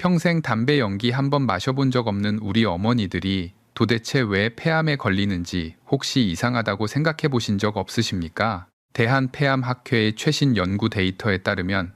평생 담배 연기 한 번 마셔본 적 없는 우리 어머니들이 도대체 왜 폐암에 걸리는지 혹시 이상하다고 생각해 보신 적 없으십니까? 대한폐암학회의 최신 연구 데이터에 따르면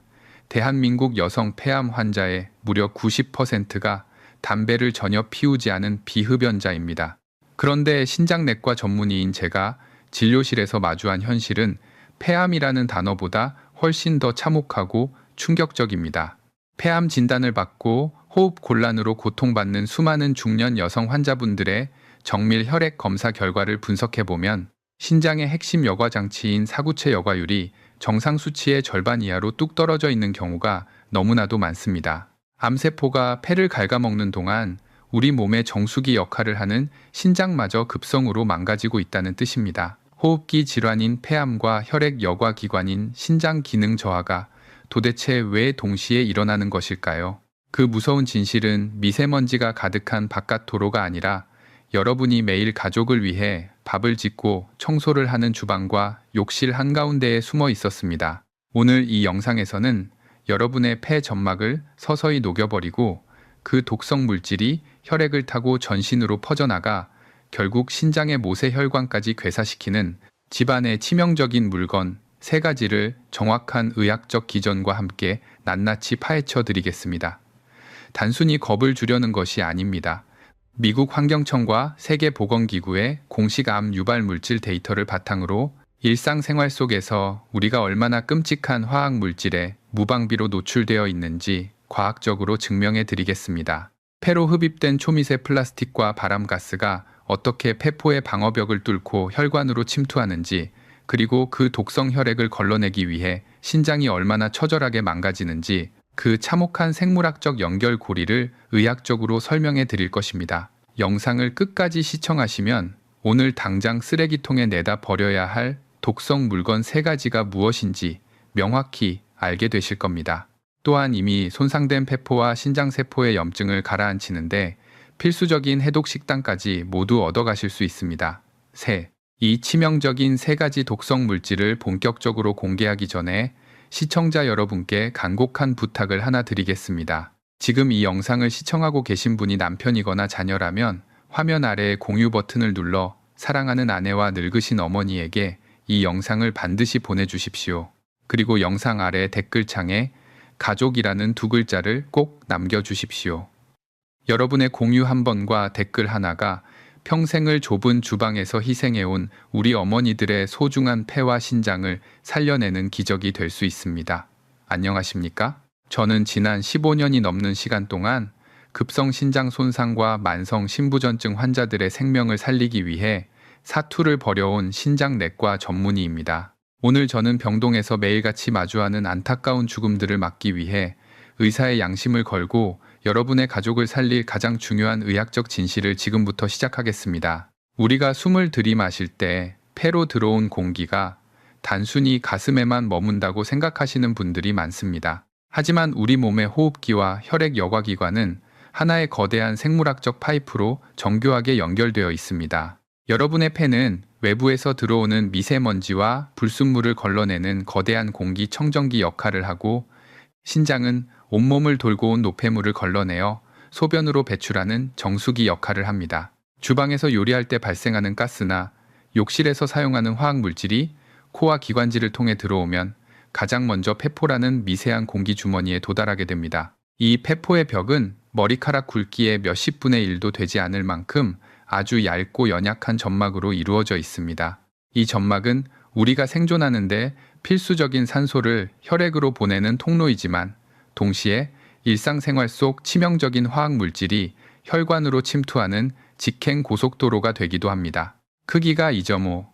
대한민국 여성 폐암 환자의 무려 90%가 담배를 전혀 피우지 않은 비흡연자입니다. 그런데 신장내과 전문의인 제가 진료실에서 마주한 현실은 폐암이라는 단어보다 훨씬 더 참혹하고 충격적입니다. 폐암 진단을 받고 호흡 곤란으로 고통받는 수많은 중년 여성 환자분들의 정밀 혈액 검사 결과를 분석해보면 신장의 핵심 여과 장치인 사구체 여과율이 정상 수치의 절반 이하로 뚝 떨어져 있는 경우가 너무나도 많습니다. 암세포가 폐를 갉아먹는 동안 우리 몸의 정수기 역할을 하는 신장마저 급성으로 망가지고 있다는 뜻입니다. 호흡기 질환인 폐암과 혈액 여과 기관인 신장 기능 저하가 도대체 왜 동시에 일어나는 것일까요? 그 무서운 진실은 미세먼지가 가득한 바깥 도로가 아니라 여러분이 매일 가족을 위해 밥을 짓고 청소를 하는 주방과 욕실 한가운데에 숨어 있었습니다. 오늘 이 영상에서는 여러분의 폐 점막을 서서히 녹여버리고 그 독성 물질이 혈액을 타고 전신으로 퍼져나가 결국 신장의 모세혈관까지 괴사시키는 집안의 치명적인 물건 3가지를 정확한 의학적 기전과 함께 낱낱이 파헤쳐 드리겠습니다. 단순히 겁을 주려는 것이 아닙니다. 미국 환경청과 세계보건기구의 공식 암 유발 물질 데이터를 바탕으로 일상생활 속에서 우리가 얼마나 끔찍한 화학 물질에 무방비로 노출되어 있는지 과학적으로 증명해 드리겠습니다. 폐로 흡입된 초미세 플라스틱과 발암가스가 어떻게 폐포의 방어벽을 뚫고 혈관으로 침투하는지, 그리고 그 독성 혈액을 걸러내기 위해 신장이 얼마나 처절하게 망가지는지 그 참혹한 생물학적 연결고리를 의학적으로 설명해 드릴 것입니다. 영상을 끝까지 시청하시면 오늘 당장 쓰레기통에 내다 버려야 할 독성 물건 3가지가 무엇인지 명확히 알게 되실 겁니다. 또한 이미 손상된 폐포와 신장세포의 염증을 가라앉히는데 필수적인 해독 식단까지 모두 얻어가실 수 있습니다. 이 치명적인 3가지 독성 물질을 본격적으로 공개하기 전에 시청자 여러분께 간곡한 부탁을 하나 드리겠습니다. 지금 이 영상을 시청하고 계신 분이 남편이거나 자녀라면 화면 아래의 공유 버튼을 눌러 사랑하는 아내와 늙으신 어머니에게 이 영상을 반드시 보내주십시오. 그리고 영상 아래 댓글창에 가족이라는 2글자를 꼭 남겨주십시오. 여러분의 공유 한 번과 댓글 하나가 평생을 좁은 주방에서 희생해온 우리 어머니들의 소중한 폐와 신장을 살려내는 기적이 될 수 있습니다. 안녕하십니까? 저는 지난 15년이 넘는 시간 동안 급성 신장 손상과 만성 신부전증 환자들의 생명을 살리기 위해 사투를 벌여온 신장내과 전문의입니다. 오늘 저는 병동에서 매일같이 마주하는 안타까운 죽음들을 막기 위해 의사의 양심을 걸고 여러분의 가족을 살릴 가장 중요한 의학적 진실을 지금부터 시작하겠습니다. 우리가 숨을 들이마실 때 폐로 들어온 공기가 단순히 가슴에만 머문다고 생각하시는 분들이 많습니다. 하지만 우리 몸의 호흡기와 혈액 여과기관은 하나의 거대한 생물학적 파이프로 정교하게 연결되어 있습니다. 여러분의 폐는 외부에서 들어오는 미세먼지와 불순물을 걸러내는 거대한 공기 청정기 역할을 하고, 신장은 온몸을 돌고 온 노폐물을 걸러내어 소변으로 배출하는 정수기 역할을 합니다. 주방에서 요리할 때 발생하는 가스나 욕실에서 사용하는 화학물질이 코와 기관지를 통해 들어오면 가장 먼저 폐포라는 미세한 공기 주머니에 도달하게 됩니다. 이 폐포의 벽은 머리카락 굵기의 몇십 분의 1도 되지 않을 만큼 아주 얇고 연약한 점막으로 이루어져 있습니다. 이 점막은 우리가 생존하는데 필수적인 산소를 혈액으로 보내는 통로이지만 동시에 일상생활 속 치명적인 화학물질이 혈관으로 침투하는 직행 고속도로가 되기도 합니다. 크기가 2.5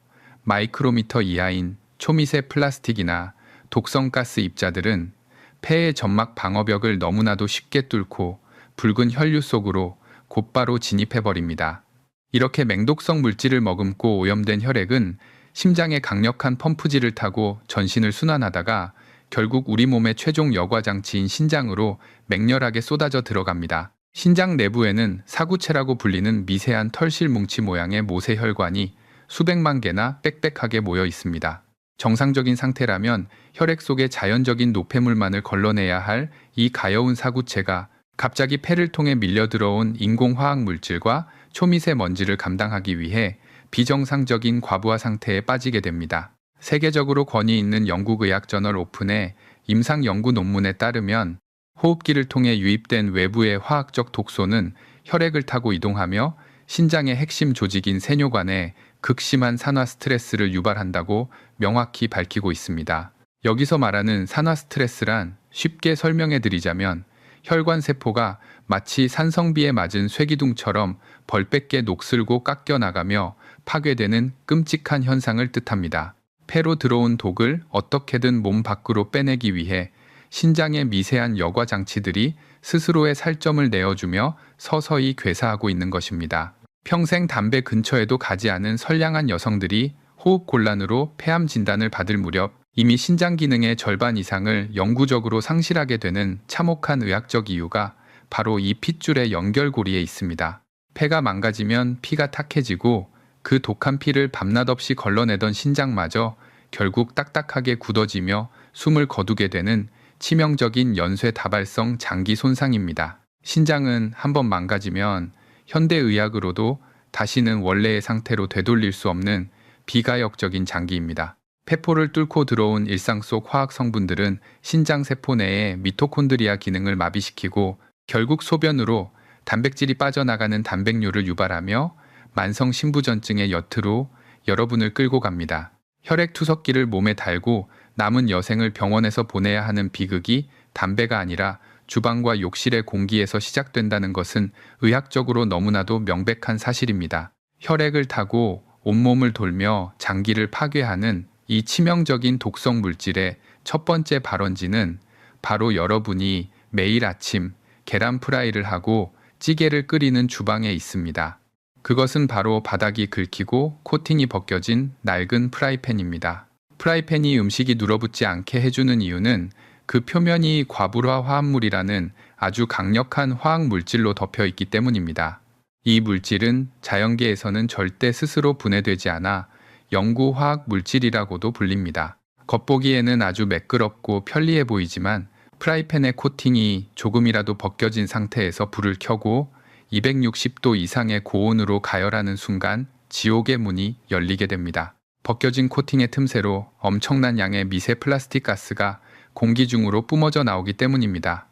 마이크로미터 이하인 초미세 플라스틱이나 독성가스 입자들은 폐의 점막 방어벽을 너무나도 쉽게 뚫고 붉은 혈류 속으로 곧바로 진입해버립니다. 이렇게 맹독성 물질을 머금고 오염된 혈액은 심장의 강력한 펌프질을 타고 전신을 순환하다가 결국 우리 몸의 최종 여과장치인 신장으로 맹렬하게 쏟아져 들어갑니다. 신장 내부에는 사구체라고 불리는 미세한 털실 뭉치 모양의 모세혈관이 수백만 개나 빽빽하게 모여 있습니다. 정상적인 상태라면 혈액 속의 자연적인 노폐물만을 걸러내야 할 이 가여운 사구체가 갑자기 폐를 통해 밀려 들어온 인공화학 물질과 초미세먼지를 감당하기 위해 비정상적인 과부하 상태에 빠지게 됩니다. 세계적으로 권위 있는 영국의학저널 오픈의 임상 연구 논문에 따르면 호흡기를 통해 유입된 외부의 화학적 독소는 혈액을 타고 이동하며 신장의 핵심 조직인 세뇨관에 극심한 산화 스트레스를 유발한다고 명확히 밝히고 있습니다. 여기서 말하는 산화 스트레스란 쉽게 설명해 드리자면 혈관 세포가 마치 산성비에 맞은 쇠기둥처럼 벌겋게 녹슬고 깎여 나가며 파괴되는 끔찍한 현상을 뜻합니다. 폐로 들어온 독을 어떻게든 몸 밖으로 빼내기 위해 신장의 미세한 여과 장치들이 스스로의 살점을 내어주며 서서히 괴사하고 있는 것입니다. 평생 담배 근처에도 가지 않은 선량한 여성들이 호흡곤란으로 폐암 진단을 받을 무렵 이미 신장 기능의 절반 이상을 영구적으로 상실하게 되는 참혹한 의학적 이유가 바로 이 핏줄의 연결고리에 있습니다. 폐가 망가지면 피가 탁해지고 그 독한 피를 밤낮 없이 걸러내던 신장마저 결국 딱딱하게 굳어지며 숨을 거두게 되는 치명적인 연쇄다발성 장기 손상입니다. 신장은 한번 망가지면 현대의학으로도 다시는 원래의 상태로 되돌릴 수 없는 비가역적인 장기입니다. 폐포를 뚫고 들어온 일상 속 화학 성분들은 신장 세포 내의 미토콘드리아 기능을 마비시키고 결국 소변으로 단백질이 빠져나가는 단백뇨를 유발하며 만성 신부전증의 여트로 여러분을 끌고 갑니다. 혈액 투석기를 몸에 달고 남은 여생을 병원에서 보내야 하는 비극이 담배가 아니라 주방과 욕실의 공기에서 시작된다는 것은 의학적으로 너무나도 명백한 사실입니다. 혈액을 타고 온몸을 돌며 장기를 파괴하는 이 치명적인 독성 물질의 첫 번째 발원지는 바로 여러분이 매일 아침 계란 프라이를 하고 찌개를 끓이는 주방에 있습니다. 그것은 바로 바닥이 긁히고 코팅이 벗겨진 낡은 프라이팬입니다. 프라이팬이 음식이 눌어붙지 않게 해주는 이유는 그 표면이 과불화 화합물이라는 아주 강력한 화학 물질로 덮여 있기 때문입니다. 이 물질은 자연계에서는 절대 스스로 분해되지 않아 영구 화학 물질이라고도 불립니다. 겉보기에는 아주 매끄럽고 편리해 보이지만 프라이팬의 코팅이 조금이라도 벗겨진 상태에서 불을 켜고 260도 이상의 고온으로 가열하는 순간 지옥의 문이 열리게 됩니다. 벗겨진 코팅의 틈새로 엄청난 양의 미세 플라스틱 가스가 공기 중으로 뿜어져 나오기 때문입니다.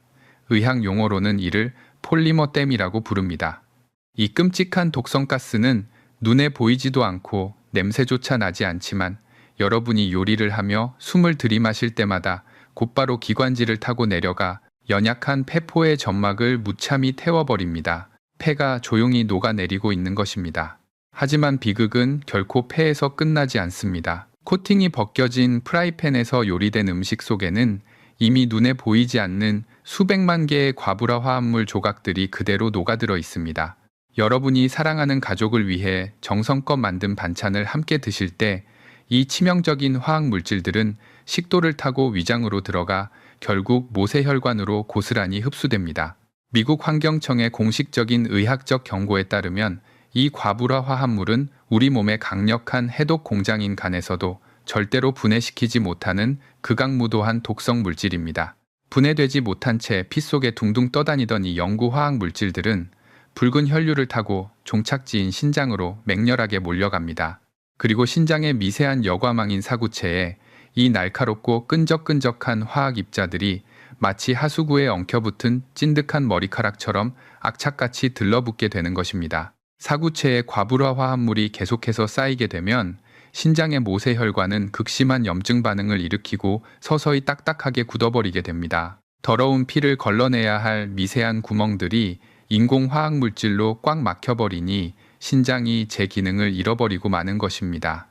의학 용어로는 이를 폴리머댐이라고 부릅니다. 이 끔찍한 독성가스는 눈에 보이지도 않고 냄새조차 나지 않지만 여러분이 요리를 하며 숨을 들이마실 때마다 곧바로 기관지를 타고 내려가 연약한 폐포의 점막을 무참히 태워버립니다. 폐가 조용히 녹아내리고 있는 것입니다. 하지만 비극은 결코 폐에서 끝나지 않습니다. 코팅이 벗겨진 프라이팬에서 요리된 음식 속에는 이미 눈에 보이지 않는 수백만 개의 과불화 화합물 조각들이 그대로 녹아들어 있습니다. 여러분이 사랑하는 가족을 위해 정성껏 만든 반찬을 함께 드실 때 이 치명적인 화학 물질들은 식도를 타고 위장으로 들어가 결국 모세혈관으로 고스란히 흡수됩니다. 미국 환경청의 공식적인 의학적 경고에 따르면 이 과불화 화합물은 우리 몸의 강력한 해독 공장인 간에서도 절대로 분해시키지 못하는 극악무도한 독성 물질입니다. 분해되지 못한 채 피 속에 둥둥 떠다니던 이 영구 화학 물질들은 붉은 혈류를 타고 종착지인 신장으로 맹렬하게 몰려갑니다. 그리고 신장의 미세한 여과망인 사구체에 이 날카롭고 끈적끈적한 화학 입자들이 마치 하수구에 엉켜붙은 찐득한 머리카락처럼 악착같이 들러붙게 되는 것입니다. 사구체의 과불화 화합물이 계속해서 쌓이게 되면 신장의 모세혈관은 극심한 염증 반응을 일으키고 서서히 딱딱하게 굳어버리게 됩니다. 더러운 피를 걸러내야 할 미세한 구멍들이 인공화학물질로 꽉 막혀버리니 신장이 제 기능을 잃어버리고 마는 것입니다.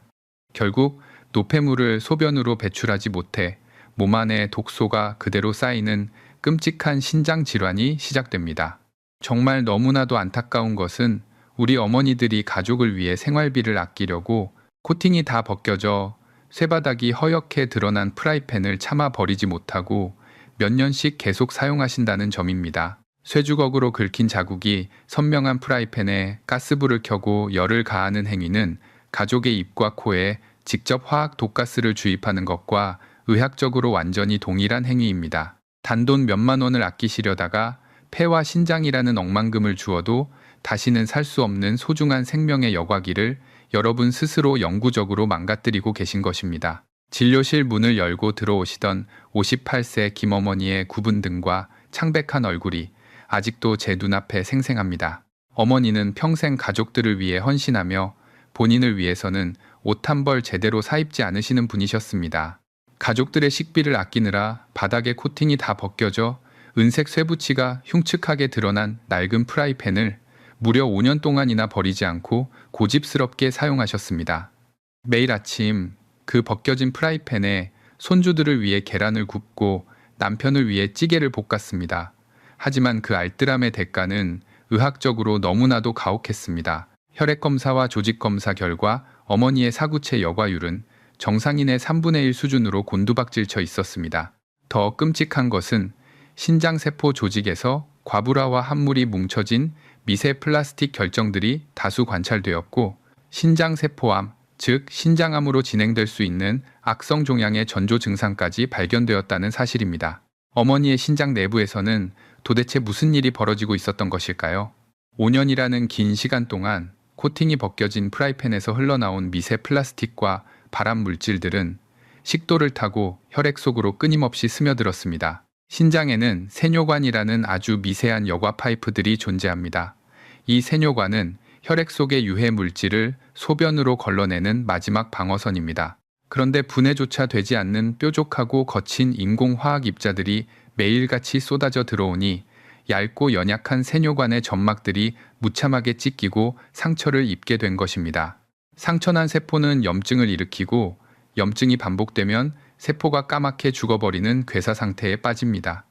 결국 노폐물을 소변으로 배출하지 못해 몸 안에 독소가 그대로 쌓이는 끔찍한 신장 질환이 시작됩니다. 정말 너무나도 안타까운 것은 우리 어머니들이 가족을 위해 생활비를 아끼려고 코팅이 다 벗겨져 쇠바닥이 허옇게 드러난 프라이팬을 참아 버리지 못하고 몇 년씩 계속 사용하신다는 점입니다. 쇠주걱으로 긁힌 자국이 선명한 프라이팬에 가스불을 켜고 열을 가하는 행위는 가족의 입과 코에 직접 화학 독가스를 주입하는 것과 의학적으로 완전히 동일한 행위입니다. 단돈 몇만 원을 아끼시려다가 폐와 신장이라는 억만금을 주어도 다시는 살 수 없는 소중한 생명의 여과기를 여러분 스스로 영구적으로 망가뜨리고 계신 것입니다. 진료실 문을 열고 들어오시던 58세 김어머니의 굽은 등과 창백한 얼굴이 아직도 제 눈앞에 생생합니다. 어머니는 평생 가족들을 위해 헌신하며 본인을 위해서는 옷 한 벌 제대로 사입지 않으시는 분이셨습니다. 가족들의 식비를 아끼느라 바닥에 코팅이 다 벗겨져 은색 쇠붙이가 흉측하게 드러난 낡은 프라이팬을 무려 5년 동안이나 버리지 않고 고집스럽게 사용하셨습니다. 매일 아침 그 벗겨진 프라이팬에 손주들을 위해 계란을 굽고 남편을 위해 찌개를 볶았습니다. 하지만 그 알뜰함의 대가는 의학적으로 너무나도 가혹했습니다. 혈액검사와 조직검사 결과 어머니의 사구체 여과율은 정상인의 3분의 1 수준으로 곤두박질쳐 있었습니다. 더 끔찍한 것은 신장세포 조직에서 과부라와 함물이 뭉쳐진 미세 플라스틱 결정들이 다수 관찰되었고 신장세포암, 즉 신장암으로 진행될 수 있는 악성 종양의 전조 증상까지 발견되었다는 사실입니다. 어머니의 신장 내부에서는 도대체 무슨 일이 벌어지고 있었던 것일까요? 5년이라는 긴 시간 동안 코팅이 벗겨진 프라이팬에서 흘러나온 미세 플라스틱과 발암 물질들은 식도를 타고 혈액 속으로 끊임없이 스며들었습니다. 신장에는 세뇨관이라는 아주 미세한 여과 파이프들이 존재합니다. 이 세뇨관은 혈액 속의 유해 물질을 소변으로 걸러내는 마지막 방어선입니다. 그런데 분해조차 되지 않는 뾰족하고 거친 인공화학 입자들이 매일같이 쏟아져 들어오니 얇고 연약한 세뇨관의 점막들이 무참하게 찢기고 상처를 입게 된 것입니다. 상처난 세포는 염증을 일으키고 염증이 반복되면 세포가 까맣게 죽어버리는 괴사 상태에 빠집니다.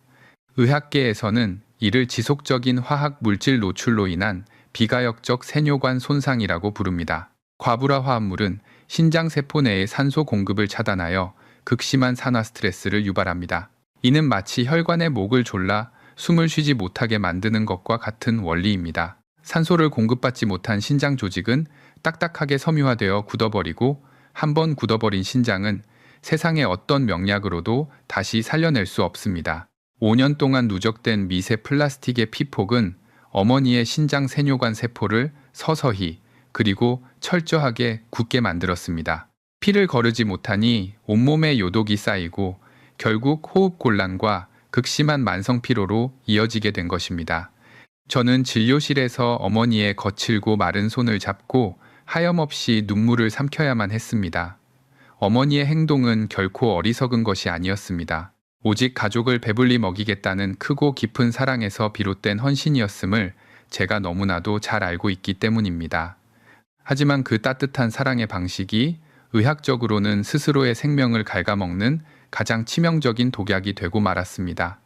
의학계에서는 이를 지속적인 화학 물질 노출로 인한 비가역적 세뇨관 손상이라고 부릅니다. 과부라 화합물은 신장세포 내의 산소 공급을 차단하여 극심한 산화 스트레스를 유발합니다. 이는 마치 혈관의 목을 졸라 숨을 쉬지 못하게 만드는 것과 같은 원리입니다. 산소를 공급받지 못한 신장 조직은 딱딱하게 섬유화되어 굳어버리고 한번 굳어버린 신장은 세상의 어떤 명약으로도 다시 살려낼 수 없습니다. 5년 동안 누적된 미세 플라스틱의 피폭은 어머니의 신장 세뇨관 세포를 서서히 그리고 철저하게 굳게 만들었습니다. 피를 거르지 못하니 온몸에 요독이 쌓이고 결국 호흡곤란과 극심한 만성피로로 이어지게 된 것입니다. 저는 진료실에서 어머니의 거칠고 마른 손을 잡고 하염없이 눈물을 삼켜야만 했습니다. 어머니의 행동은 결코 어리석은 것이 아니었습니다. 오직 가족을 배불리 먹이겠다는 크고 깊은 사랑에서 비롯된 헌신이었음을 제가 너무나도 잘 알고 있기 때문입니다. 하지만 그 따뜻한 사랑의 방식이 의학적으로는 스스로의 생명을 갉아먹는 가장 치명적인 독약이 되고 말았습니다.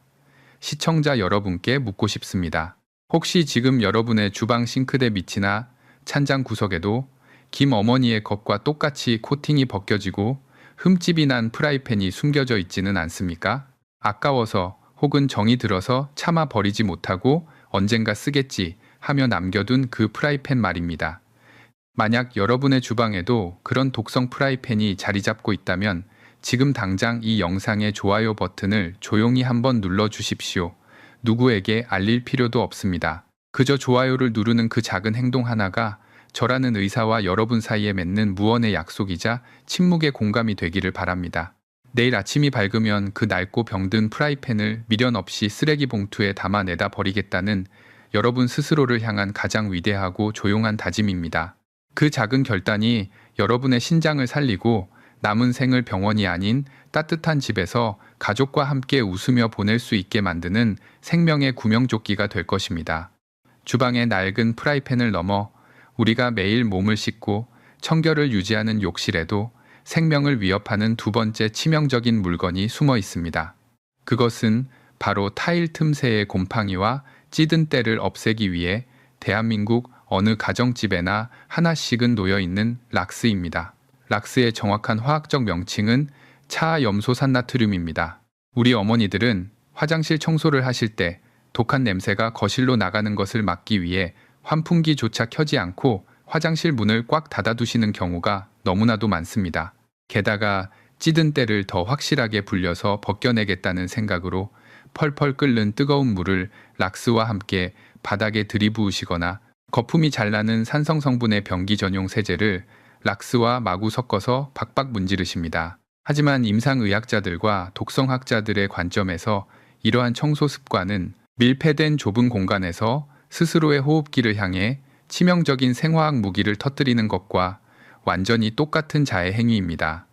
시청자 여러분께 묻고 싶습니다. 혹시 지금 여러분의 주방 싱크대 밑이나 찬장 구석에도 김 어머니의 것과 똑같이 코팅이 벗겨지고 흠집이 난 프라이팬이 숨겨져 있지는 않습니까? 아까워서 혹은 정이 들어서 차마 버리지 못하고 언젠가 쓰겠지 하며 남겨둔 그 프라이팬 말입니다. 만약 여러분의 주방에도 그런 독성 프라이팬이 자리 잡고 있다면 지금 당장 이 영상의 좋아요 버튼을 조용히 한번 눌러 주십시오. 누구에게 알릴 필요도 없습니다. 그저 좋아요를 누르는 그 작은 행동 하나가 저라는 의사와 여러분 사이에 맺는 무언의 약속이자 침묵의 공감이 되기를 바랍니다. 내일 아침이 밝으면 그 낡고 병든 프라이팬을 미련 없이 쓰레기 봉투에 담아내다 버리겠다는 여러분 스스로를 향한 가장 위대하고 조용한 다짐입니다. 그 작은 결단이 여러분의 신장을 살리고 남은 생을 병원이 아닌 따뜻한 집에서 가족과 함께 웃으며 보낼 수 있게 만드는 생명의 구명조끼가 될 것입니다. 주방의 낡은 프라이팬을 넘어 우리가 매일 몸을 씻고 청결을 유지하는 욕실에도 생명을 위협하는 두 번째 치명적인 물건이 숨어 있습니다. 그것은 바로 타일 틈새의 곰팡이와 찌든 때를 없애기 위해 대한민국 어느 가정집에나 하나씩은 놓여있는 락스입니다. 락스의 정확한 화학적 명칭은 차염소산나트륨입니다. 우리 어머니들은 화장실 청소를 하실 때 독한 냄새가 거실로 나가는 것을 막기 위해 환풍기조차 켜지 않고 화장실 문을 꽉 닫아두시는 경우가 너무나도 많습니다. 게다가 찌든 때를 더 확실하게 불려서 벗겨내겠다는 생각으로 펄펄 끓는 뜨거운 물을 락스와 함께 바닥에 들이부으시거나 거품이 잘 나는 산성 성분의 변기 전용 세제를 락스와 마구 섞어서 박박 문지르십니다. 하지만 임상의학자들과 독성학자들의 관점에서 이러한 청소 습관은 밀폐된 좁은 공간에서 스스로의 호흡기를 향해 치명적인 생화학 무기를 터뜨리는 것과 완전히 똑같은 자해 행위입니다.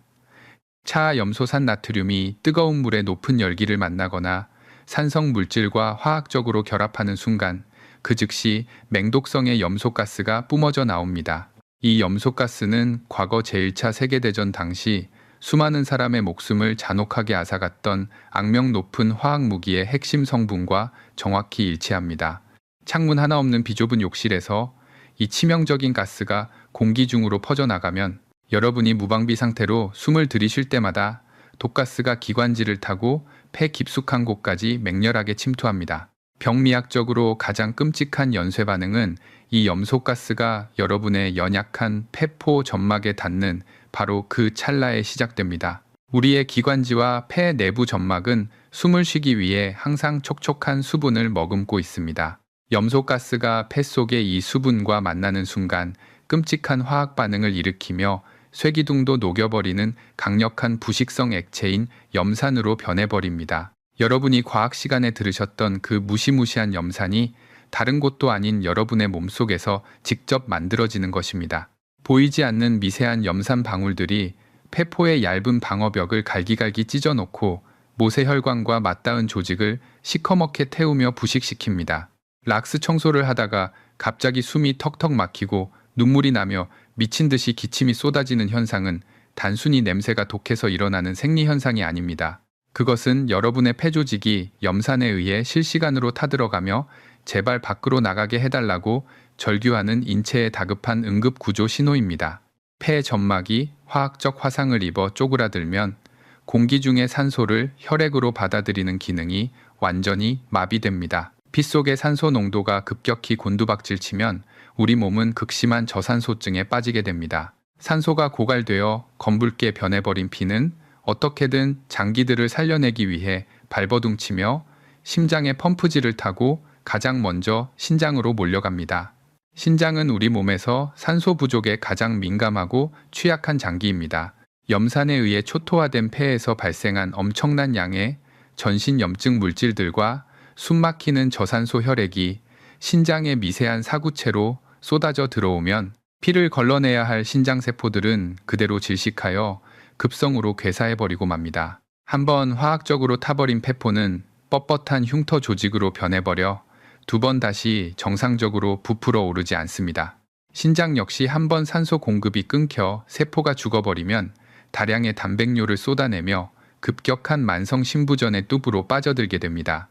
차염소산 나트륨이 뜨거운 물에 높은 열기를 만나거나 산성 물질과 화학적으로 결합하는 순간 그 즉시 맹독성의 염소가스가 뿜어져 나옵니다. 이 염소가스는 과거 제1차 세계대전 당시 수많은 사람의 목숨을 잔혹하게 앗아갔던 악명 높은 화학무기의 핵심 성분과 정확히 일치합니다. 창문 하나 없는 비좁은 욕실에서 이 치명적인 가스가 공기 중으로 퍼져나가면 여러분이 무방비 상태로 숨을 들이쉴 때마다 독가스가 기관지를 타고 폐 깊숙한 곳까지 맹렬하게 침투합니다. 병미학적으로 가장 끔찍한 연쇄 반응은 이 염소가스가 여러분의 연약한 폐포 점막에 닿는 바로 그 찰나에 시작됩니다. 우리의 기관지와 폐 내부 점막은 숨을 쉬기 위해 항상 촉촉한 수분을 머금고 있습니다. 염소가스가 폐 속의 이 수분과 만나는 순간 끔찍한 화학 반응을 일으키며 쇠기둥도 녹여버리는 강력한 부식성 액체인 염산으로 변해버립니다. 여러분이 과학 시간에 들으셨던 그 무시무시한 염산이 다른 곳도 아닌 여러분의 몸속에서 직접 만들어지는 것입니다. 보이지 않는 미세한 염산 방울들이 폐포의 얇은 방어벽을 갈기갈기 찢어놓고 모세혈관과 맞닿은 조직을 시커멓게 태우며 부식시킵니다. 락스 청소를 하다가 갑자기 숨이 턱턱 막히고 눈물이 나며 미친 듯이 기침이 쏟아지는 현상은 단순히 냄새가 독해서 일어나는 생리현상이 아닙니다. 그것은 여러분의 폐조직이 염산에 의해 실시간으로 타들어가며 제발 밖으로 나가게 해달라고 절규하는 인체의 다급한 응급구조 신호입니다. 폐 점막이 화학적 화상을 입어 쪼그라들면 공기 중의 산소를 혈액으로 받아들이는 기능이 완전히 마비됩니다. 피 속의 산소 농도가 급격히 곤두박질치면 우리 몸은 극심한 저산소증에 빠지게 됩니다. 산소가 고갈되어 검붉게 변해버린 피는 어떻게든 장기들을 살려내기 위해 발버둥치며 심장의 펌프질을 타고 가장 먼저 신장으로 몰려갑니다. 신장은 우리 몸에서 산소 부족에 가장 민감하고 취약한 장기입니다. 염산에 의해 초토화된 폐에서 발생한 엄청난 양의 전신염증 물질들과 숨막히는 저산소 혈액이 신장의 미세한 사구체로 쏟아져 들어오면 피를 걸러내야 할 신장세포들은 그대로 질식하여 급성으로 괴사해버리고 맙니다. 한번 화학적으로 타버린 폐포는 뻣뻣한 흉터 조직으로 변해버려 두 번 다시 정상적으로 부풀어 오르지 않습니다. 신장 역시 한번 산소 공급이 끊겨 세포가 죽어버리면 다량의 단백뇨를 쏟아내며 급격한 만성 신부전의 뚜부로 빠져들게 됩니다.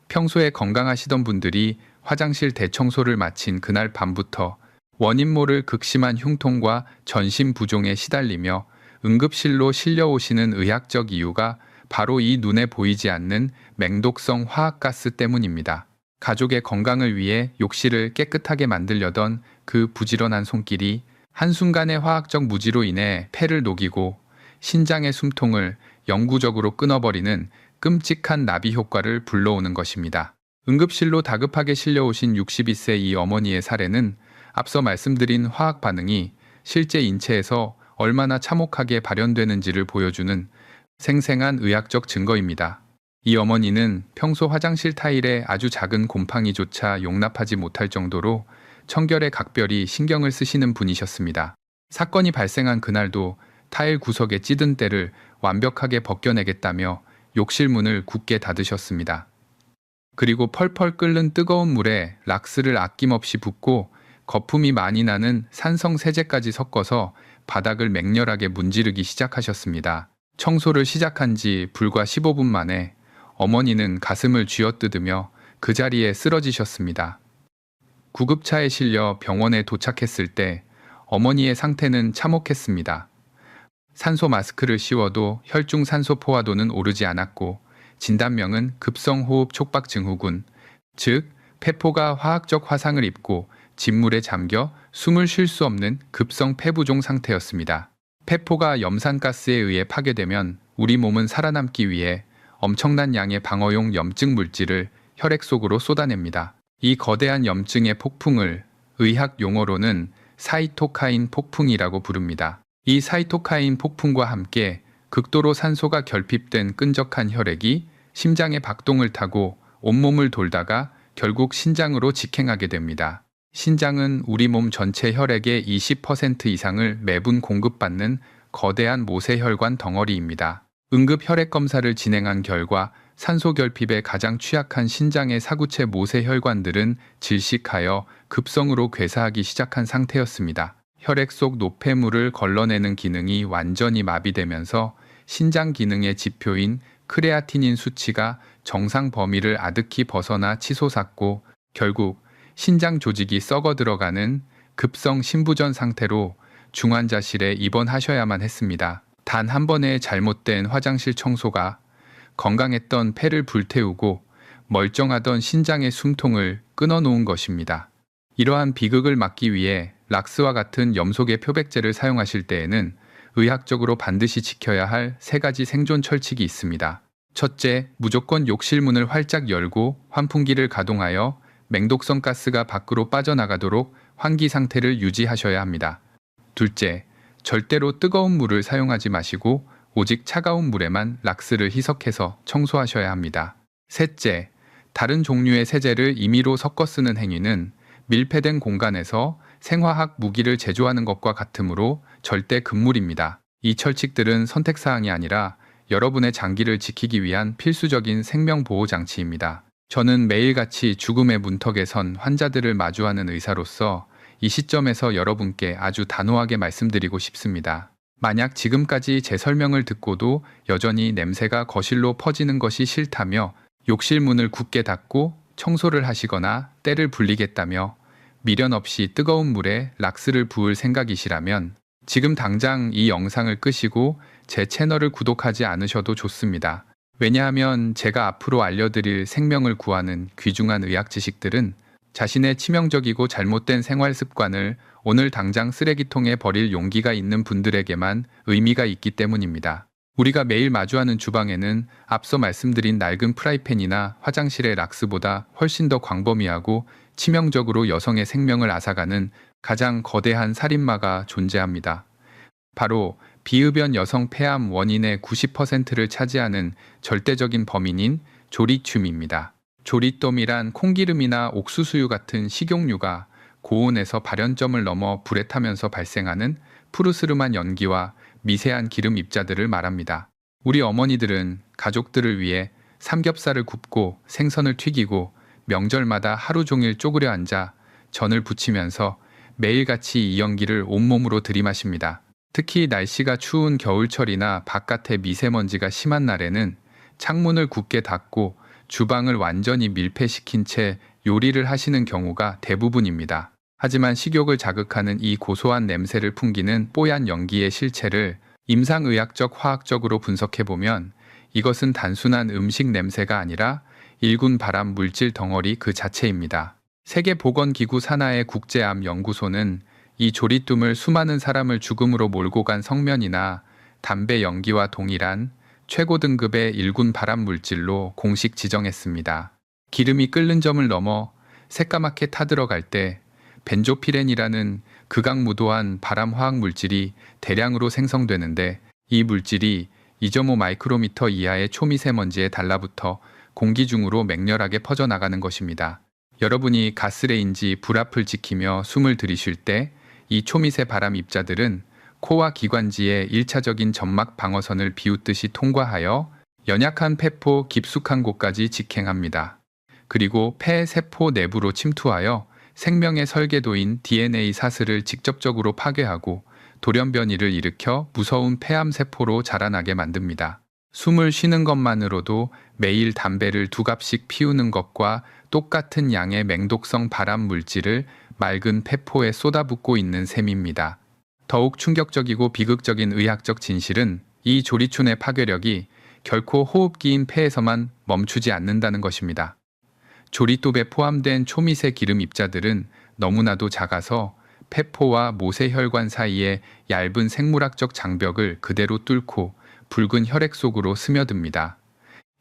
평소에 건강하시던 분들이 화장실 대청소를 마친 그날 밤부터 원인 모를 극심한 흉통과 전신 부종에 시달리며 응급실로 실려오시는 의학적 이유가 바로 이 눈에 보이지 않는 맹독성 화학가스 때문입니다. 가족의 건강을 위해 욕실을 깨끗하게 만들려던 그 부지런한 손길이 한순간의 화학적 무지로 인해 폐를 녹이고 신장의 숨통을 영구적으로 끊어버리는 끔찍한 나비 효과를 불러오는 것입니다. 응급실로 다급하게 실려오신 62세 이 어머니의 사례는 앞서 말씀드린 화학 반응이 실제 인체에서 얼마나 참혹하게 발현되는지를 보여주는 생생한 의학적 증거입니다. 이 어머니는 평소 화장실 타일에 아주 작은 곰팡이조차 용납하지 못할 정도로 청결에 각별히 신경을 쓰시는 분이셨습니다. 사건이 발생한 그날도 타일 구석에 찌든 때를 완벽하게 벗겨내겠다며 욕실 문을 굳게 닫으셨습니다. 그리고 펄펄 끓는 뜨거운 물에 락스를 아낌없이 붓고 거품이 많이 나는 산성 세제까지 섞어서 바닥을 맹렬하게 문지르기 시작하셨습니다. 청소를 시작한 지 불과 15분 만에 어머니는 가슴을 쥐어뜯으며 그 자리에 쓰러지셨습니다. 구급차에 실려 병원에 도착했을 때 어머니의 상태는 참혹했습니다. 산소 마스크를 씌워도 혈중 산소 포화도는 오르지 않았고 진단명은 급성호흡 촉박 증후군, 즉 폐포가 화학적 화상을 입고 진물에 잠겨 숨을 쉴 수 없는 급성 폐부종 상태였습니다. 폐포가 염산가스에 의해 파괴되면 우리 몸은 살아남기 위해 엄청난 양의 방어용 염증 물질을 혈액 속으로 쏟아냅니다. 이 거대한 염증의 폭풍을 의학 용어로는 사이토카인 폭풍이라고 부릅니다. 이 사이토카인 폭풍과 함께 극도로 산소가 결핍된 끈적한 혈액이 심장의 박동을 타고 온몸을 돌다가 결국 신장으로 직행하게 됩니다. 신장은 우리 몸 전체 혈액의 20% 이상을 매분 공급받는 거대한 모세혈관 덩어리입니다. 응급 혈액 검사를 진행한 결과 산소 결핍에 가장 취약한 신장의 사구체 모세혈관들은 질식하여 급성으로 괴사하기 시작한 상태였습니다. 혈액 속 노폐물을 걸러내는 기능이 완전히 마비되면서 신장 기능의 지표인 크레아티닌 수치가 정상 범위를 아득히 벗어나 치솟았고 결국 신장 조직이 썩어 들어가는 급성 심부전 상태로 중환자실에 입원하셔야만 했습니다. 단 한 번의 잘못된 화장실 청소가 건강했던 폐를 불태우고 멀쩡하던 신장의 숨통을 끊어놓은 것입니다. 이러한 비극을 막기 위해 락스와 같은 염소계 표백제를 사용하실 때에는 의학적으로 반드시 지켜야 할 3가지 생존 철칙이 있습니다. 첫째, 무조건 욕실문을 활짝 열고 환풍기를 가동하여 맹독성 가스가 밖으로 빠져나가도록 환기 상태를 유지하셔야 합니다. 둘째, 절대로 뜨거운 물을 사용하지 마시고 오직 차가운 물에만 락스를 희석해서 청소하셔야 합니다. 셋째, 다른 종류의 세제를 임의로 섞어 쓰는 행위는 밀폐된 공간에서 생화학 무기를 제조하는 것과 같으므로 절대 금물입니다. 이 철칙들은 선택사항이 아니라 여러분의 장기를 지키기 위한 필수적인 생명보호장치입니다. 저는 매일같이 죽음의 문턱에 선 환자들을 마주하는 의사로서 이 시점에서 여러분께 아주 단호하게 말씀드리고 싶습니다. 만약 지금까지 제 설명을 듣고도 여전히 냄새가 거실로 퍼지는 것이 싫다며 욕실 문을 굳게 닫고 청소를 하시거나 때를 불리겠다며 미련 없이 뜨거운 물에 락스를 부을 생각이시라면 지금 당장 이 영상을 끄시고 제 채널을 구독하지 않으셔도 좋습니다. 왜냐하면 제가 앞으로 알려드릴 생명을 구하는 귀중한 의학 지식들은 자신의 치명적이고 잘못된 생활 습관을 오늘 당장 쓰레기통에 버릴 용기가 있는 분들에게만 의미가 있기 때문입니다. 우리가 매일 마주하는 주방에는 앞서 말씀드린 낡은 프라이팬이나 화장실의 락스보다 훨씬 더 광범위하고 치명적으로 여성의 생명을 앗아가는 가장 거대한 살인마가 존재합니다. 바로 비흡연 여성 폐암 원인의 90%를 차지하는 절대적인 범인인 조리튬입니다. 조리돔이란 콩기름이나 옥수수유 같은 식용유가 고온에서 발연점을 넘어 불에 타면서 발생하는 푸르스름한 연기와 미세한 기름 입자들을 말합니다. 우리 어머니들은 가족들을 위해 삼겹살을 굽고 생선을 튀기고 명절마다 하루 종일 쪼그려 앉아 전을 부치면서 매일같이 이 연기를 온몸으로 들이마십니다. 특히 날씨가 추운 겨울철이나 바깥에 미세먼지가 심한 날에는 창문을 굳게 닫고 주방을 완전히 밀폐시킨 채 요리를 하시는 경우가 대부분입니다. 하지만 식욕을 자극하는 이 고소한 냄새를 풍기는 뽀얀 연기의 실체를 임상의학적 화학적으로 분석해보면 이것은 단순한 음식 냄새가 아니라 일군 발암 물질 덩어리 그 자체입니다. 세계보건기구 산하의 국제암연구소는 이 조리뚠을 수많은 사람을 죽음으로 몰고 간 성면이나 담배 연기와 동일한 최고 등급의 일군 발암 물질로 공식 지정했습니다. 기름이 끓는 점을 넘어 새까맣게 타들어갈 때 벤조피렌이라는 극악무도한 발암 화학 물질이 대량으로 생성되는데 이 물질이 2.5 마이크로미터 이하의 초미세먼지에 달라붙어 공기 중으로 맹렬하게 퍼져나가는 것입니다. 여러분이 가스레인지 불앞을 지키며 숨을 들이쉴 때 이 초미세 발암 입자들은 코와 기관지의 1차적인 점막 방어선을 비웃듯이 통과하여 연약한 폐포 깊숙한 곳까지 직행합니다. 그리고 폐 세포 내부로 침투하여 생명의 설계도인 DNA 사슬을 직접적으로 파괴하고 돌연변이를 일으켜 무서운 폐암 세포로 자라나게 만듭니다. 숨을 쉬는 것만으로도 매일 담배를 2갑씩 피우는 것과 똑같은 양의 맹독성 발암 물질을 맑은 폐포에 쏟아붓고 있는 셈입니다. 더욱 충격적이고 비극적인 의학적 진실은 이 조리춘의 파괴력이 결코 호흡기인 폐에서만 멈추지 않는다는 것입니다. 조리톱에 포함된 초미세 기름 입자들은 너무나도 작아서 폐포와 모세혈관 사이의 얇은 생물학적 장벽을 그대로 뚫고 붉은 혈액 속으로 스며듭니다.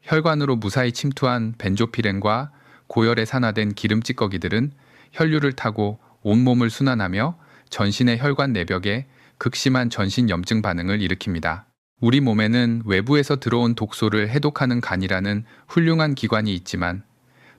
혈관으로 무사히 침투한 벤조피렌과 고열에 산화된 기름 찌꺼기들은 혈류를 타고 온몸을 순환하며 전신의 혈관 내벽에 극심한 전신 염증 반응을 일으킵니다. 우리 몸에는 외부에서 들어온 독소를 해독하는 간이라는 훌륭한 기관이 있지만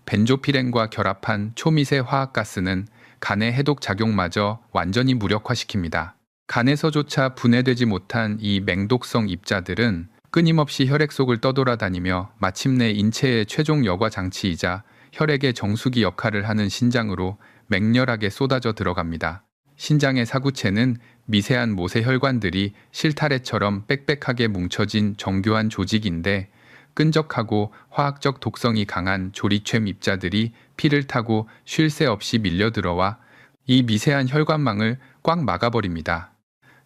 벤조피렌과 결합한 초미세 화학가스는 간의 해독 작용마저 완전히 무력화시킵니다. 간에서조차 분해되지 못한 이 맹독성 입자들은 끊임없이 혈액 속을 떠돌아다니며 마침내 인체의 최종 여과 장치이자 혈액의 정수기 역할을 하는 신장으로 맹렬하게 쏟아져 들어갑니다. 신장의 사구체는 미세한 모세혈관들이 실타래처럼 빽빽하게 뭉쳐진 정교한 조직인데 끈적하고 화학적 독성이 강한 조리촨 입자들이 피를 타고 쉴 새 없이 밀려들어와 이 미세한 혈관망을 꽉 막아버립니다.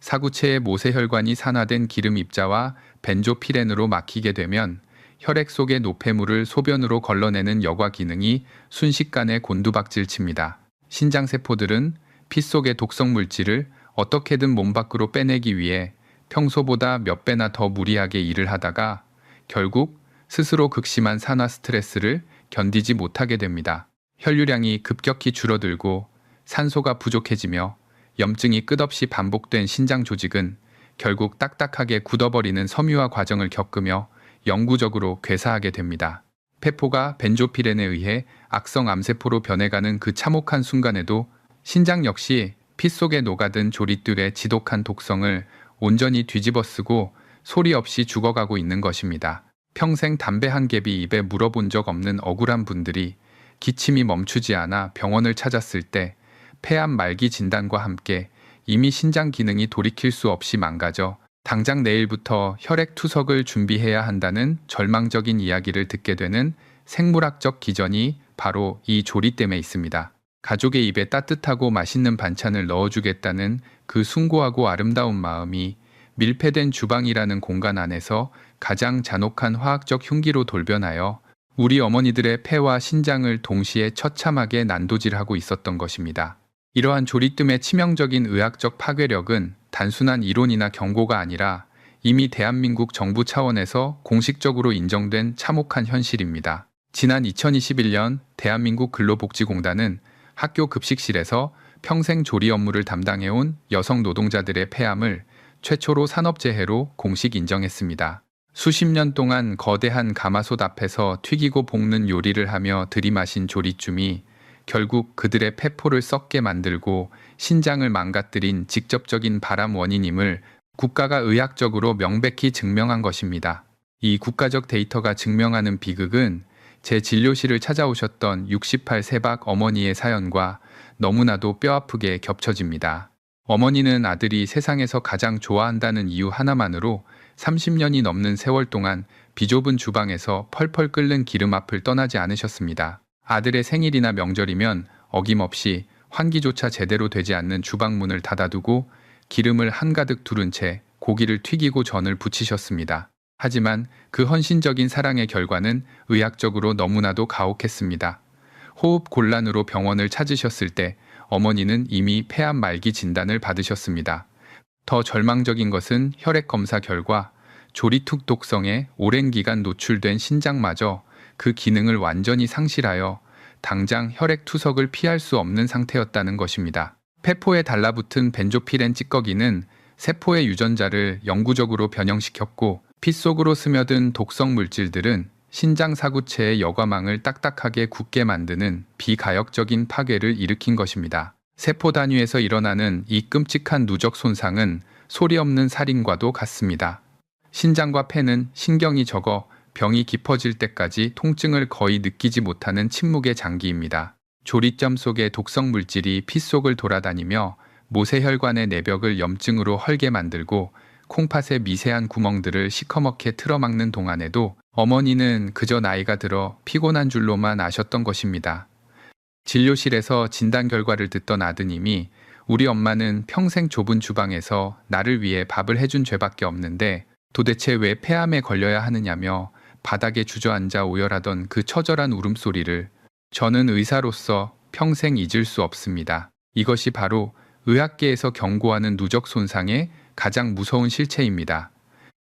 사구체의 모세혈관이 산화된 기름 입자와 벤조피렌으로 막히게 되면 혈액 속의 노폐물을 소변으로 걸러내는 여과 기능이 순식간에 곤두박질칩니다. 신장세포들은 피 속의 독성 물질을 어떻게든 몸 밖으로 빼내기 위해 평소보다 몇 배나 더 무리하게 일을 하다가 결국 스스로 극심한 산화 스트레스를 견디지 못하게 됩니다. 혈류량이 급격히 줄어들고 산소가 부족해지며 염증이 끝없이 반복된 신장 조직은 결국 딱딱하게 굳어버리는 섬유화 과정을 겪으며 영구적으로 괴사하게 됩니다. 폐포가 벤조피렌에 의해 악성 암세포로 변해가는 그 참혹한 순간에도 신장 역시 피 속에 녹아든 조릿들의 지독한 독성을 온전히 뒤집어쓰고 소리 없이 죽어가고 있는 것입니다. 평생 담배 한 갭이 입에 물어본 적 없는 억울한 분들이 기침이 멈추지 않아 병원을 찾았을 때 폐암 말기 진단과 함께 이미 신장 기능이 돌이킬 수 없이 망가져 당장 내일부터 혈액 투석을 준비해야 한다는 절망적인 이야기를 듣게 되는 생물학적 기전이 바로 이 조리댐에 있습니다. 가족의 입에 따뜻하고 맛있는 반찬을 넣어주겠다는 그 숭고하고 아름다운 마음이 밀폐된 주방이라는 공간 안에서 가장 잔혹한 화학적 흉기로 돌변하여 우리 어머니들의 폐와 신장을 동시에 처참하게 난도질하고 있었던 것입니다. 이러한 조리뜸의 치명적인 의학적 파괴력은 단순한 이론이나 경고가 아니라 이미 대한민국 정부 차원에서 공식적으로 인정된 참혹한 현실입니다. 지난 2021년 대한민국 근로복지공단은 학교 급식실에서 평생 조리 업무를 담당해온 여성 노동자들의 폐암을 최초로 산업재해로 공식 인정했습니다. 수십 년 동안 거대한 가마솥 앞에서 튀기고 볶는 요리를 하며 들이마신 조리줌이 결국 그들의 폐포를 썩게 만들고 신장을 망가뜨린 직접적인 발암 원인임을 국가가 의학적으로 명백히 증명한 것입니다. 이 국가적 데이터가 증명하는 비극은 제 진료실을 찾아오셨던 68세박 어머니의 사연과 너무나도 뼈아프게 겹쳐집니다. 어머니는 아들이 세상에서 가장 좋아한다는 이유 하나만으로 30년이 넘는 세월 동안 비좁은 주방에서 펄펄 끓는 기름 앞을 떠나지 않으셨습니다. 아들의 생일이나 명절이면 어김없이 환기조차 제대로 되지 않는 주방문을 닫아두고 기름을 한가득 두른 채 고기를 튀기고 전을 부치셨습니다. 하지만 그 헌신적인 사랑의 결과는 의학적으로 너무나도 가혹했습니다. 호흡 곤란으로 병원을 찾으셨을 때 어머니는 이미 폐암 말기 진단을 받으셨습니다. 더 절망적인 것은 혈액 검사 결과 조리툭 독성에 오랜 기간 노출된 신장마저 그 기능을 완전히 상실하여 당장 혈액 투석을 피할 수 없는 상태였다는 것입니다. 폐포에 달라붙은 벤조피렌 찌꺼기는 세포의 유전자를 영구적으로 변형시켰고 피 속으로 스며든 독성 물질들은 신장 사구체의 여과망을 딱딱하게 굳게 만드는 비가역적인 파괴를 일으킨 것입니다. 세포 단위에서 일어나는 이 끔찍한 누적 손상은 소리 없는 살인과도 같습니다. 신장과 폐는 신경이 적어 병이 깊어질 때까지 통증을 거의 느끼지 못하는 침묵의 장기입니다. 조리점 속의 독성 물질이 피 속을 돌아다니며 모세혈관의 내벽을 염증으로 헐게 만들고 콩팥의 미세한 구멍들을 시커멓게 틀어막는 동안에도 어머니는 그저 나이가 들어 피곤한 줄로만 아셨던 것입니다. 진료실에서 진단 결과를 듣던 아드님이 우리 엄마는 평생 좁은 주방에서 나를 위해 밥을 해준 죄밖에 없는데 도대체 왜 폐암에 걸려야 하느냐며 바닥에 주저앉아 오열하던 그 처절한 울음소리를 저는 의사로서 평생 잊을 수 없습니다. 이것이 바로 의학계에서 경고하는 누적 손상의 가장 무서운 실체입니다.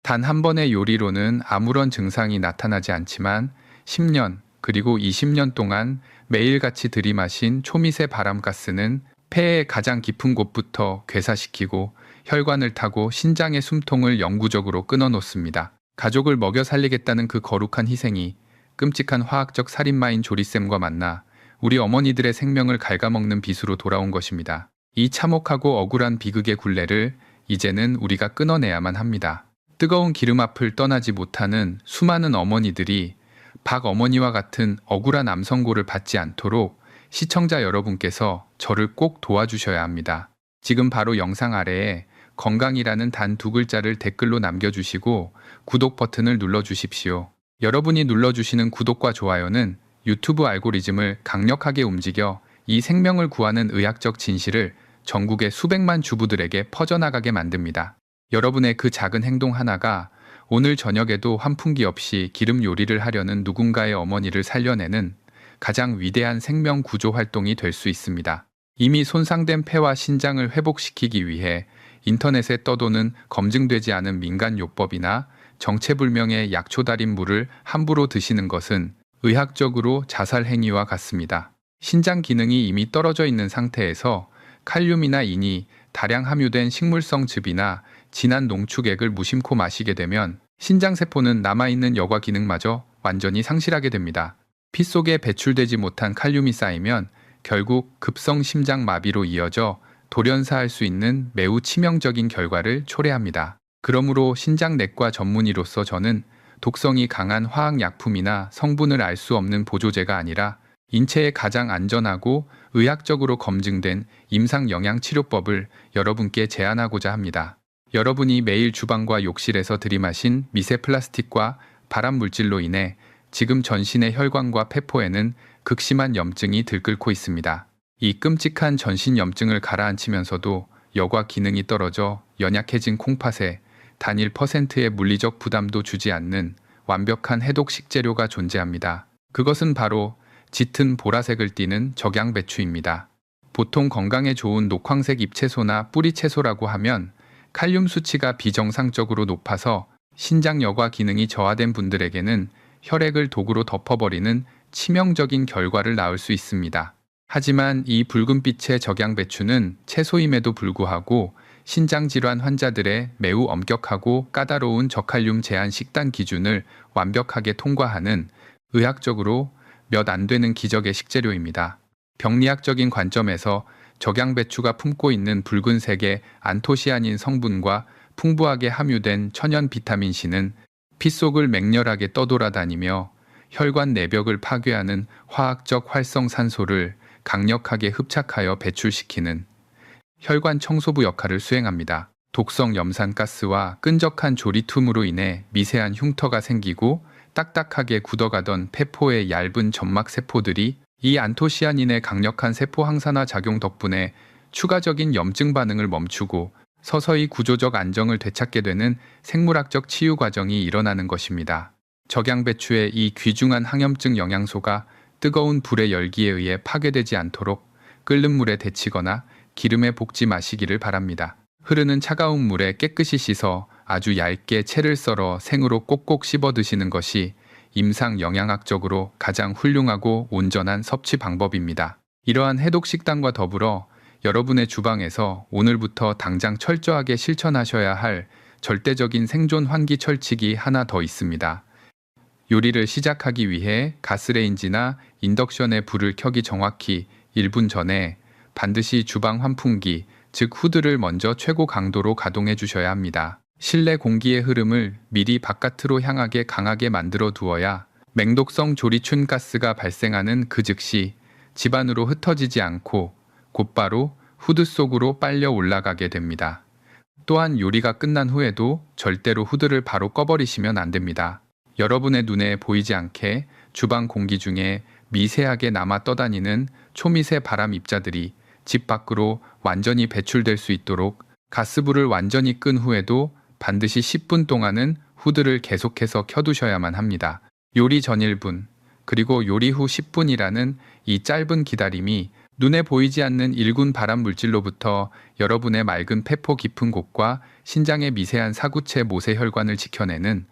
단 한 번의 요리로는 아무런 증상이 나타나지 않지만 10년 그리고 20년 동안 매일같이 들이마신 초미세 바람가스는 폐의 가장 깊은 곳부터 괴사시키고 혈관을 타고 신장의 숨통을 영구적으로 끊어놓습니다. 가족을 먹여 살리겠다는 그 거룩한 희생이 끔찍한 화학적 살인마인 조리쌤과 만나 우리 어머니들의 생명을 갉아먹는 빚으로 돌아온 것입니다. 이 참혹하고 억울한 비극의 굴레를 이제는 우리가 끊어내야만 합니다. 뜨거운 기름 앞을 떠나지 못하는 수많은 어머니들이 박 어머니와 같은 억울한 암선고를 받지 않도록 시청자 여러분께서 저를 꼭 도와주셔야 합니다. 지금 바로 영상 아래에 건강이라는 단 2글자를 댓글로 남겨주시고 구독 버튼을 눌러주십시오. 여러분이 눌러주시는 구독과 좋아요는 유튜브 알고리즘을 강력하게 움직여 이 생명을 구하는 의학적 진실을 전국의 수백만 주부들에게 퍼져나가게 만듭니다. 여러분의 그 작은 행동 하나가 오늘 저녁에도 환풍기 없이 기름 요리를 하려는 누군가의 어머니를 살려내는 가장 위대한 생명 구조 활동이 될 수 있습니다. 이미 손상된 폐와 신장을 회복시키기 위해 인터넷에 떠도는 검증되지 않은 민간요법이나 정체불명의 약초 달인 물을 함부로 드시는 것은 의학적으로 자살 행위와 같습니다. 신장 기능이 이미 떨어져 있는 상태에서 칼륨이나 인이 다량 함유된 식물성 즙이나 진한 농축액을 무심코 마시게 되면 신장세포는 남아있는 여과 기능마저 완전히 상실하게 됩니다. 피 속에 배출되지 못한 칼륨이 쌓이면 결국 급성 심장마비로 이어져 돌연사할 수 있는 매우 치명적인 결과를 초래합니다. 그러므로 신장내과 전문의로서 저는 독성이 강한 화학약품이나 성분을 알 수 없는 보조제가 아니라 인체에 가장 안전하고 의학적으로 검증된 임상영양치료법을 여러분께 제안하고자 합니다. 여러분이 매일 주방과 욕실에서 들이마신 미세 플라스틱과 발암물질로 인해 지금 전신의 혈관과 폐포에는 극심한 염증이 들끓고 있습니다. 이 끔찍한 전신염증을 가라앉히면서도 여과 기능이 떨어져 연약해진 콩팥에 단 1%의 물리적 부담도 주지 않는 완벽한 해독 식재료가 존재합니다. 그것은 바로 짙은 보라색을 띠는 적양배추입니다. 보통 건강에 좋은 녹황색 잎채소나 뿌리채소라고 하면 칼륨 수치가 비정상적으로 높아서 신장 여과 기능이 저하된 분들에게는 혈액을 독으로 덮어버리는 치명적인 결과를 낳을 수 있습니다. 하지만 이 붉은빛의 적양배추는 채소임에도 불구하고 신장질환 환자들의 매우 엄격하고 까다로운 저칼륨 제한 식단 기준을 완벽하게 통과하는 의학적으로 몇 안 되는 기적의 식재료입니다. 병리학적인 관점에서 적양배추가 품고 있는 붉은색의 안토시아닌 성분과 풍부하게 함유된 천연 비타민 C는 피 속을 맹렬하게 떠돌아다니며 혈관 내벽을 파괴하는 화학적 활성산소를 강력하게 흡착하여 배출시키는 혈관 청소부 역할을 수행합니다. 독성 염산가스와 끈적한 조리툼으로 인해 미세한 흉터가 생기고 딱딱하게 굳어가던 폐포의 얇은 점막세포들이 이 안토시아닌의 강력한 세포 항산화 작용 덕분에 추가적인 염증 반응을 멈추고 서서히 구조적 안정을 되찾게 되는 생물학적 치유 과정이 일어나는 것입니다. 적양배추의 이 귀중한 항염증 영양소가 뜨거운 불의 열기에 의해 파괴되지 않도록 끓는 물에 데치거나 기름에 볶지 마시기를 바랍니다. 흐르는 차가운 물에 깨끗이 씻어 아주 얇게 채를 썰어 생으로 꼭꼭 씹어 드시는 것이 임상 영양학적으로 가장 훌륭하고 온전한 섭취 방법입니다. 이러한 해독 식단과 더불어 여러분의 주방에서 오늘부터 당장 철저하게 실천하셔야 할 절대적인 생존 환기 철칙이 하나 더 있습니다. 요리를 시작하기 위해 가스레인지나 인덕션에 불을 켜기 정확히 1분 전에 반드시 주방 환풍기, 즉 후드를 먼저 최고 강도로 가동해 주셔야 합니다. 실내 공기의 흐름을 미리 바깥으로 향하게 강하게 만들어 두어야 맹독성 조리춘 가스가 발생하는 그 즉시 집안으로 흩어지지 않고 곧바로 후드 속으로 빨려 올라가게 됩니다. 또한 요리가 끝난 후에도 절대로 후드를 바로 꺼버리시면 안 됩니다. 여러분의 눈에 보이지 않게 주방 공기 중에 미세하게 남아 떠다니는 초미세 바람 입자들이 집 밖으로 완전히 배출될 수 있도록 가스불을 완전히 끈 후에도 반드시 10분 동안은 후드를 계속해서 켜두셔야만 합니다. 요리 전 1분, 그리고 요리 후 10분이라는 이 짧은 기다림이 눈에 보이지 않는 일군 발암 물질로부터 여러분의 맑은 폐포 깊은 곳과 신장의 미세한 사구체 모세혈관을 지켜내는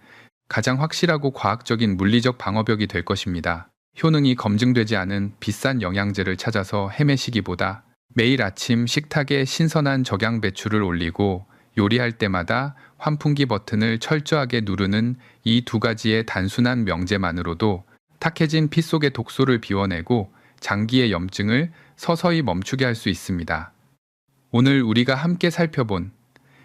가장 확실하고 과학적인 물리적 방어벽이 될 것입니다. 효능이 검증되지 않은 비싼 영양제를 찾아서 헤매시기보다 매일 아침 식탁에 신선한 적양 배추를 올리고 요리할 때마다 환풍기 버튼을 철저하게 누르는 이 두 가지의 단순한 명제만으로도 탁해진 피 속의 독소를 비워내고 장기의 염증을 서서히 멈추게 할 수 있습니다. 오늘 우리가 함께 살펴본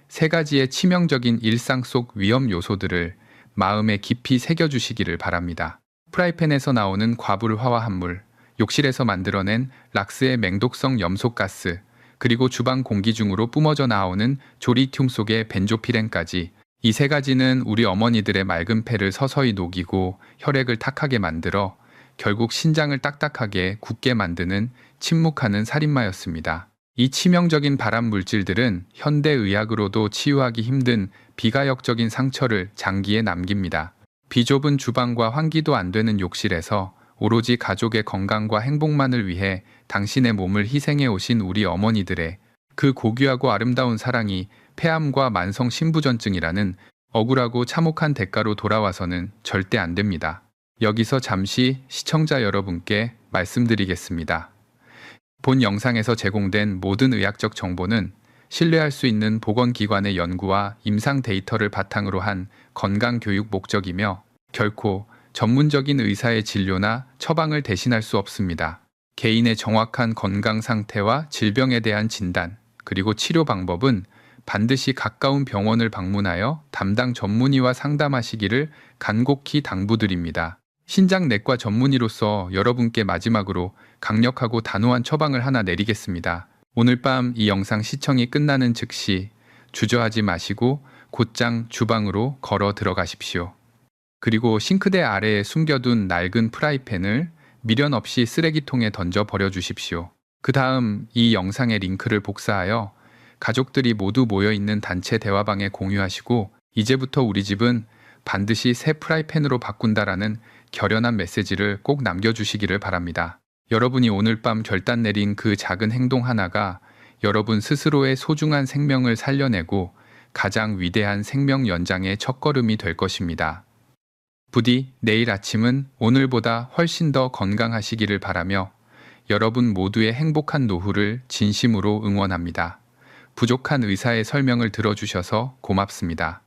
세 가지의 치명적인 일상 속 위험 요소들을 마음에 깊이 새겨주시기를 바랍니다. 프라이팬에서 나오는 과불화화 합물, 욕실에서 만들어낸 락스의 맹독성 염소가스, 그리고 주방 공기 중으로 뿜어져 나오는 조리튠 속의 벤조피렌까지 이 세 가지는 우리 어머니들의 맑은 폐를 서서히 녹이고 혈액을 탁하게 만들어 결국 신장을 딱딱하게 굳게 만드는 침묵하는 살인마였습니다. 이 치명적인 발암 물질들은 현대의학으로도 치유하기 힘든 비가역적인 상처를 장기에 남깁니다. 비좁은 주방과 환기도 안 되는 욕실에서 오로지 가족의 건강과 행복만을 위해 당신의 몸을 희생해 오신 우리 어머니들의 그 고귀하고 아름다운 사랑이 폐암과 만성 신부전증이라는 억울하고 참혹한 대가로 돌아와서는 절대 안 됩니다. 여기서 잠시 시청자 여러분께 말씀드리겠습니다. 본 영상에서 제공된 모든 의학적 정보는 신뢰할 수 있는 보건기관의 연구와 임상 데이터를 바탕으로 한 건강교육 목적이며 결코 전문적인 의사의 진료나 처방을 대신할 수 없습니다. 개인의 정확한 건강 상태와 질병에 대한 진단, 그리고 치료 방법은 반드시 가까운 병원을 방문하여 담당 전문의와 상담하시기를 간곡히 당부드립니다. 신장내과 전문의로서 여러분께 마지막으로 강력하고 단호한 처방을 하나 내리겠습니다. 오늘 밤 이 영상 시청이 끝나는 즉시 주저하지 마시고 곧장 주방으로 걸어 들어가십시오. 그리고 싱크대 아래에 숨겨둔 낡은 프라이팬을 미련 없이 쓰레기통에 던져 버려주십시오. 그 다음 이 영상의 링크를 복사하여 가족들이 모두 모여있는 단체 대화방에 공유하시고 이제부터 우리 집은 반드시 새 프라이팬으로 바꾼다라는 결연한 메시지를 꼭 남겨주시기를 바랍니다. 여러분이 오늘 밤 결단 내린 그 작은 행동 하나가 여러분 스스로의 소중한 생명을 살려내고 가장 위대한 생명 연장의 첫걸음이 될 것입니다. 부디 내일 아침은 오늘보다 훨씬 더 건강하시기를 바라며 여러분 모두의 행복한 노후를 진심으로 응원합니다. 부족한 의사의 설명을 들어주셔서 고맙습니다.